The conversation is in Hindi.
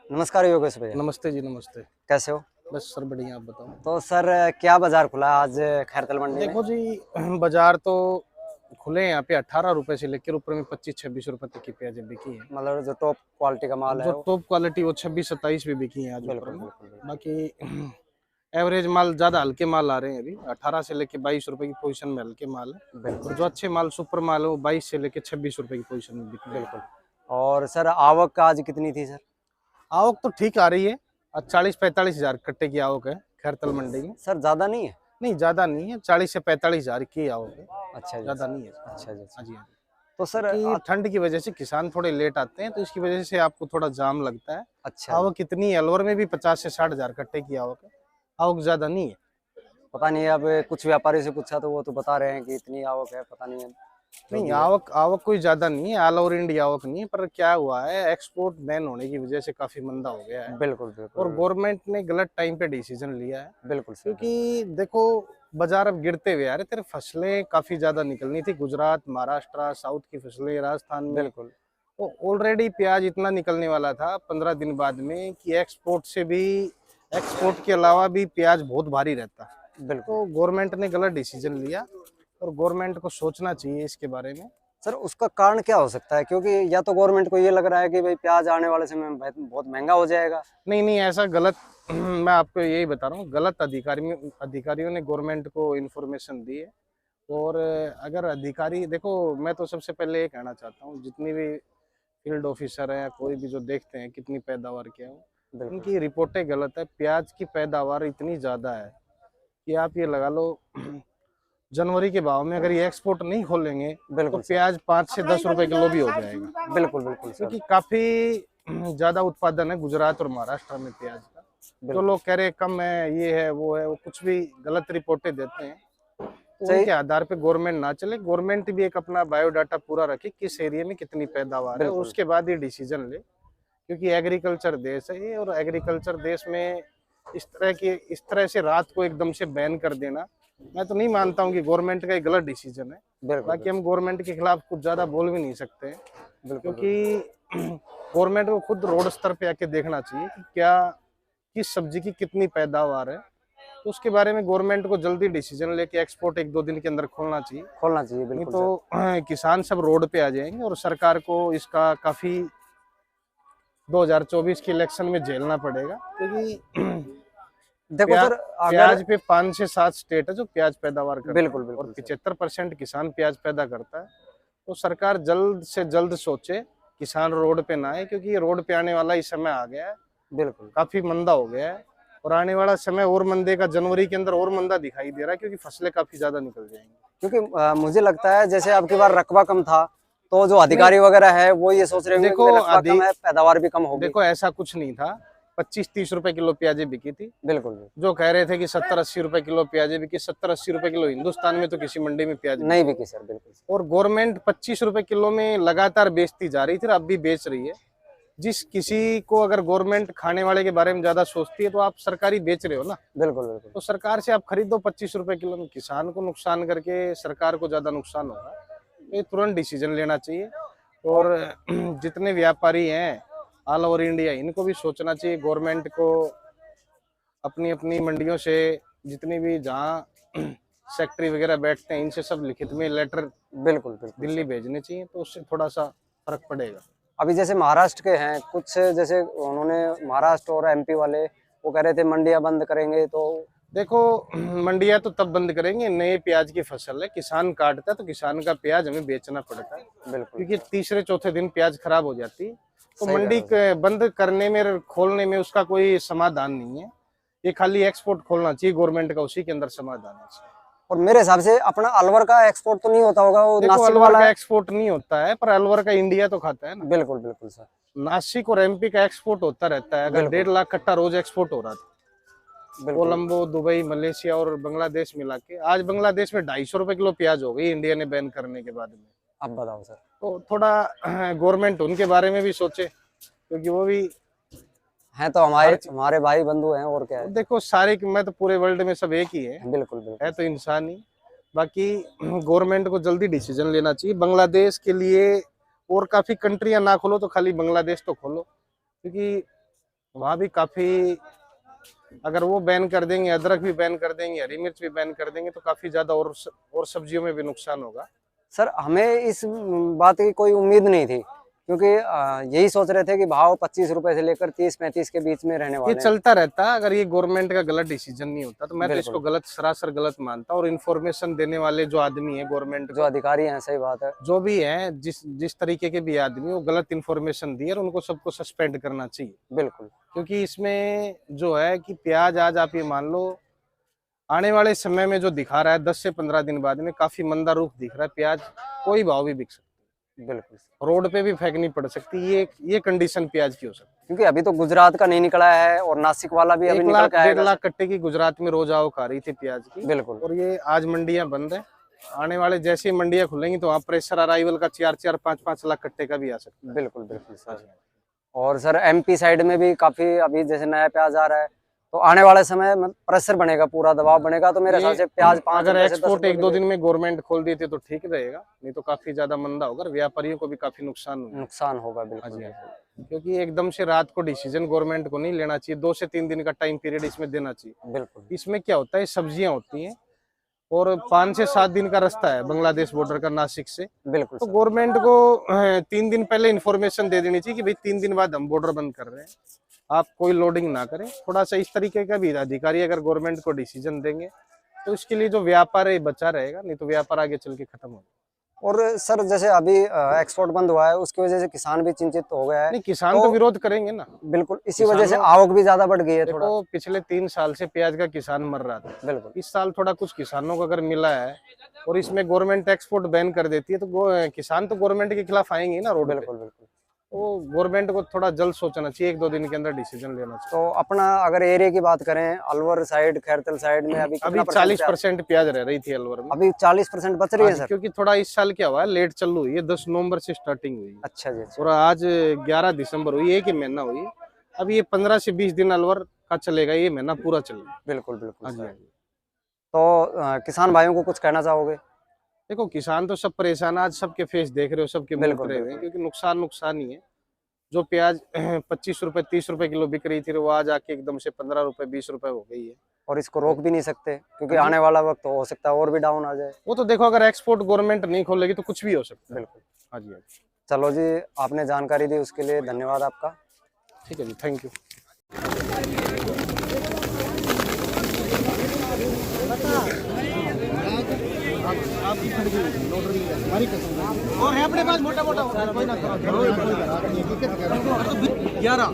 नमस्कार योगेश भैया। नमस्ते जी, नमस्ते। कैसे हो? बस सर बढ़िया, आप बताओ? तो सर क्या बाजार खुला आज खैरतल मंडी में? देखो जी बाज़ार तो खुले हैं यहाँ पे 18 रुपए से लेकर ऊपर में 25-26 रुपए तक की प्याज़ें बिकी हैं। मतलब जो टॉप क्वालिटी का माल जो है वो। टॉप क्वालिटी वो 26-27 भी बिकी हैं आज ऊपर बिल्कुल में। बिल्कुल बिल्कुल। बाकी एवरेज माल ज़्यादा हल्के माल आ रहे हैं अभी 18 से लेके 22 रुपए की पोजीशन में हल्के माल है। और बिल्कुल जो अच्छे माल सुपर माल है वो 22 से लेके 26 रुपए की पोजीशन में बिक रहे हैं। बिल्कुल। और सर आवक आज कितनी थी सर? आवक तो ठीक आ रही है। आज 40-45 हज़ार कट्टे की आवक है खैरतल मंडी में। सर ज़्यादा नहीं है? नहीं ज़्यादा नहीं है, 40 से 45 हज़ार की आवक है। अच्छा जी। ज़्यादा नहीं है। अच्छा जी। हाँ जी, हाँ जी। तो सर कि ठंड की वजह से किसान थोड़े लेट आते हैं तो इसकी वजह से आपको थोड़ा जाम लगता है। अच्छा जी। आवक कितनी है, अलवर में भी 50 से 60 हज़ार कट्टे की आवक है। आवक ज़्यादा नहीं है। पता नहीं, अब कुछ व्यापारी से पूछा तो वो तो बता रहे हैं कि इतनी आवक है, पता नहीं है जो नहीं, भी है। आवक आवक कोई ज़्यादा नहीं है, ऑल ओवर इंडिया आवक नहीं है, पर क्या हुआ है एक्सपोर्ट बैन होने की वजह से काफ़ी मंदा हो गया है। बिल्कुल और बिल्कुल गवर्नमेंट ने गलत टाइम पे डिसीजन लिया है। बिल्कुल सर। क्योंकि देखो बाजार अब गिरते हुए आ रहे, तेरे फसलें काफ़ी ज़्यादा निकलनी थी, गुजरात, महाराष्ट्र, साउथ की फसलें, राजस्थान में। बिल्कुल तो ऑलरेडी प्याज इतना निकलने वाला था 15 दिन बाद में कि एक्सपोर्ट के अलावा भी प्याज बहुत भारी रहता। बिल्कुल। तो गवर्नमेंट ने गलत डिसीजन लिया और गवर्नमेंट को सोचना चाहिए इसके बारे में। सर उसका कारण क्या हो सकता है? क्योंकि या तो गवर्नमेंट को ये लग रहा है कि भाई प्याज आने वाले समय में बहुत महंगा हो जाएगा। नहीं नहीं, ऐसा गलत मैं आपको यही बता रहा हूँ, गलत अधिकारियों ने गवर्नमेंट को इन्फॉर्मेशन दी है। और अगर अधिकारी देखो, मैं तो सबसे पहले ये कहना चाहता हूँ, जितनी भी फील्ड ऑफिसर है, कोई भी जो देखते हैं कितनी पैदावार क्या है, बिल्कुल उनकी रिपोर्टें गलत है। प्याज की पैदावार इतनी ज़्यादा है कि आप ये लगा लो जनवरी के भाव में अगर ये एक्सपोर्ट नहीं खोलेंगे तो बिल्कुल सर। प्याज 5 से 10 रुपए किलो भी हो जाएगा। बिल्कुल बिल्कुल सर। क्योंकि काफी ज्यादा उत्पादन है गुजरात और महाराष्ट्र में प्याज का। जो बिल्कुल लोग कह रहे हैं कम है, ये है वो है, वो कुछ भी गलत रिपोर्टें देते हैं। तो सही। उनके आधार पे गवर्नमेंट ना चले, गवर्नमेंट भी एक अपना बायोडाटा पूरा रखे किस एरिया में कितनी पैदावार है, बिल्कुल उसके बाद ही डिसीजन ले। क्योंकि एग्रीकल्चर देश है ये, और एग्रीकल्चर देश में इस तरह से रात को एकदम से बैन कर देना, मैं तो नहीं मानता हूँ कि गवर्नमेंट का एक गलत डिसीजन है। बिल्कुल बाकी हम गवर्नमेंट के खिलाफ कुछ ज्यादा बोल भी नहीं सकते हैं। बिल्कुल क्योंकि गवर्नमेंट को खुद रोड स्तर पे आके देखना चाहिए कि क्या किस सब्जी की कितनी पैदावार है। तो उसके बारे में गवर्नमेंट को जल्दी डिसीजन लेके एक्सपोर्ट 1-2 दिन के अंदर खोलना चाहिए। खोलना चाहिए। नहीं बिल्कुल तो सर। किसान सब रोड पे आ जाएंगे और सरकार को इसका काफी 2024 के इलेक्शन में झेलना पड़ेगा। क्योंकि देखो सर अगर प्याज पे 5 से 7 स्टेट है जो प्याज पैदावार करते बिल्कुल हैं और बिल्कुल सर। 75% किसान प्याज पैदा करता है। तो सरकार जल्द से जल्द सोचे, किसान रोड पे ना आए, क्योंकि ये रोड पे आने वाला ही समय आ गया है, बिल्कुल काफी मंदा हो गया है। और आने वाला समय और मंदे का, जनवरी के अंदर और मंदा दिखाई दे रहा है, क्योंकि फसलें काफी ज्यादा निकल जाएंगी। क्योंकि मुझे लगता है जैसे अब की बार रकबा कम था तो जो नहीं, अधिकारी वगैरह है वो ये सोच रहे होंगे कि देखो भाई रकबा कम है, पैदावार भी कम होगी। देखो ऐसा कुछ नहीं था। 25-30 रुपए किलो प्याजें बिकी थी। बिल्कुल जो कह रहे थे कि 70-80 रुपए किलो प्याजें बिकी, 70-80 रुपए किलो हिंदुस्तान में तो किसी मंडी में प्याज नहीं बिकी सर। बिल्कुल और गवर्नमेंट 25 रुपए किलो में लगातार बेचती जा रही थी, अब भी बेच रही है। जिस किसी को अगर गवर्नमेंट खाने वाले के बारे में ज्यादा सोचती है तो आप सरकारी बेच रहे हो ना। बिल्कुल बिल्कुल तो सरकार से आप खरीदो 25 रुपए किलो में, किसान को नुकसान करके सरकार को ज्यादा नुकसान होगा। ये तुरंत डिसीजन लेना चाहिए। और जितने व्यापारी हैं ऑल ओवर इंडिया, इनको भी सोचना चाहिए गवर्नमेंट को अपनी अपनी मंडियों से, जितनी भी जहाँ सेक्रेटरी वगैरह बैठते हैं, इनसे सब लिखित में लेटर बिल्कुल बिल्कुल दिल्ली सर। भेजने चाहिए, तो उससे थोड़ा सा फर्क पड़ेगा। अभी जैसे महाराष्ट्र के हैं कुछ, जैसे उन्होंने महाराष्ट्र और एमपी वाले वो कह रहे थे मंडियां बंद करेंगे। तो देखो मंडियां तो तब बंद करेंगे, नए प्याज की फसल है, किसान काटता है तो किसान का प्याज हमें बेचना पड़ता है। बिल्कुल क्योंकि तीसरे चौथे दिन प्याज खराब हो जाती है। तो सही कह मंडी रहे हो। बंद करने में, खोलने में उसका कोई समाधान नहीं है। ये खाली एक्सपोर्ट खोलना चाहिए गवर्नमेंट का, उसी के अंदर समाधान है। और मेरे हिसाब से अपना अलवर का एक्सपोर्ट तो नहीं होता होगा, वो देखो नासिक अलवर वाला का है। एक्सपोर्ट नहीं होता है, पर अलवर का इंडिया तो खाता है ना। बिल्कुल बिल्कुल सर। नासिक और एमपी का एक्सपोर्ट होता रहता है। अगर बिल्कुल 1.5 लाख कट्टा रोज एक्सपोर्ट हो रहा था बिल्कुल कोलंबो, दुबई, मलेशिया और बांग्लादेश मिला के, आज बांग्लादेश में 250 रुपए किलो प्याज हो गई इंडिया ने बैन करने के बाद में। अब बताओ सर। तो थोड़ा गवर्नमेंट उनके बारे में भी सोचे, क्योंकि वो भी हैं तो हमारे भाई बंधु हैं, और क्या है। देखो सारे, मैं तो पूरे वर्ल्ड में सब एक ही है बिल्कुल बिल्कुल तो इंसान ही। बाकी गवर्नमेंट को जल्दी डिसीजन लेना चाहिए बांग्लादेश के लिए। और काफी कंट्रियां ना खोलो तो खाली बांग्लादेश तो खोलो, क्योंकि वहाँ भी काफी, अगर वो बैन कर देंगे, अदरक भी बैन कर देंगे, हरी मिर्च भी बैन कर देंगे, तो काफी ज्यादा और सब्जियों में भी नुकसान होगा। सर हमें इस बात की कोई उम्मीद नहीं थी, क्योंकि यही सोच रहे थे कि भाव 25 रुपए से लेकर 30-35 के बीच में रहने ये वाले हैं। चलता रहता, अगर ये गवर्नमेंट का गलत डिसीजन नहीं होता तो मैं तो बिल्कुल। इसको गलत, सरासर गलत मानता। और इन्फॉर्मेशन देने वाले जो आदमी है गवर्नमेंट जो अधिकारी हैं, सही बात है। जो भी है, जिस तरीके के भी आदमी, वो गलत इन्फॉर्मेशन दिए, और उनको सबको सस्पेंड करना चाहिए। बिल्कुल। क्योंकि इसमें जो है कि प्याज, आज आप ये मान लो आने वाले समय में जो दिखा रहा है 10 से 15 दिन बाद में काफी मंदा रूप दिख रहा है। प्याज कोई भाव भी बिक सकती है, बिल्कुल। रोड पे भी फेंकनी पड़ सकती है। ये कंडीशन प्याज की हो सकती है। क्योंकि अभी तो गुजरात का नहीं निकला है और नासिक वाला भी अभी 1 निकल लाख के 1.5 आएगा। लाख कट्टे की गुजरात में रोज आवक आ रही थी प्याज की। बिल्कुल। और ये आज मंडियां बंद है। आने वाले जैसे ही मंडियां खुलेंगी तो वहाँ प्रेशर अराइवल का 4-4, 5-5 लाख कट्टे का भी आ सकता है। बिल्कुल बिल्कुल सर। और सर एमपी साइड में भी काफी अभी जैसे नया प्याज आ रहा है, तो आने वाले समय में प्रेशर बनेगा, पूरा दबाव बनेगा, तो मेरे हिसाब से प्याज 5 अगर रुपए से 10 एक्सपोर्ट रुपए 1-2 दिन में गवर्नमेंट खोल दी थी तो ठीक रहेगा, नहीं तो काफी ज्यादा मंदा होगा, व्यापारियों को भी काफी नुकसान होगा। नुकसान होगा। हाँ बिल्कुल जी, क्योंकि एकदम से रात को डिसीजन गवर्नमेंट को नहीं लेना चाहिए। 2 से 3 दिन का टाइम पीरियड इसमें देना चाहिए। बिल्कुल। इसमें क्या होता है, सब्जियां होती हैं और 5 से 7 दिन का रास्ता है बांग्लादेश बॉर्डर का नासिक से। बिल्कुल तो सर। गवर्नमेंट को 3 दिन पहले इन्फॉर्मेशन दे देनी चाहिए कि भाई 3 दिन बाद हम बॉर्डर बंद कर रहे हैं, आप कोई लोडिंग ना करें। थोड़ा सा इस तरीके का भी अधिकारी अगर गवर्नमेंट को डिसीजन देंगे तो इसके लिए जो व्यापार है बचा रहेगा, नहीं तो व्यापार आगे चल के खत्म होगा। और सर जैसे अभी एक्सपोर्ट बंद हुआ है, उसकी वजह से किसान भी चिंतित हो गया है। नहीं, किसान तो विरोध करेंगे ना। बिल्कुल, इसी वजह से आवक भी ज्यादा बढ़ गई है थोड़ा। देखो, पिछले 3 साल से प्याज का किसान मर रहा था। बिल्कुल। इस साल थोड़ा कुछ किसानों को अगर मिला है और इसमें गवर्नमेंट एक्सपोर्ट बैन कर देती है तो किसान तो गवर्नमेंट के खिलाफ आएंगे ना रोड पे। बिल्कुल बिल्कुल। तो गवर्नमेंट को थोड़ा जल्द सोचना चाहिए, 1-2 दिन के अंदर डिसीजन लेना चाहिए। तो अपना अगर एरिया की बात करें, अलवर साइड, खैरतल साइड में अभी 40% प्याज रह रही थी अलवर में। अभी 40% बच रही है सर। क्योंकि थोड़ा इस साल क्या हुआ है, लेट चालू हुई है, 10 नवंबर से स्टार्टिंग हुई है। अच्छा जी। और आज 11 दिसंबर हुई, एक ही महीना हुई। अब ये 15 से 20 दिन अलवर का चलेगा, ये महीना पूरा चलेगा। बिल्कुल बिल्कुल। हाँ जी। तो किसान भाइयों को कुछ कहना चाहोगे? देखो, किसान तो सब परेशान, आज सबके फेस देख रहे हो, सबके मुंह बिल्कुल रहे हुए हैं, क्योंकि नुकसान ही है। जो प्याज 25 रुपए 30 रुपए किलो बिक रही थी, वो आज आके एकदम से 15 रुपए 20 रुपए हो गई है। और इसको रोक भी नहीं सकते, क्योंकि आने वाला वक्त हो सकता है और भी डाउन आ जाए। वो तो देखो, अगर एक्सपोर्ट गवर्नमेंट नहीं खोलेगी तो कुछ भी हो सकता है। बिल्कुल। हाँ जी। चलो जी, आपने जानकारी दी उसके लिए धन्यवाद आपका। ठीक है जी, थैंक यू। और है अपने पास मोटा मोटा कोई ना 11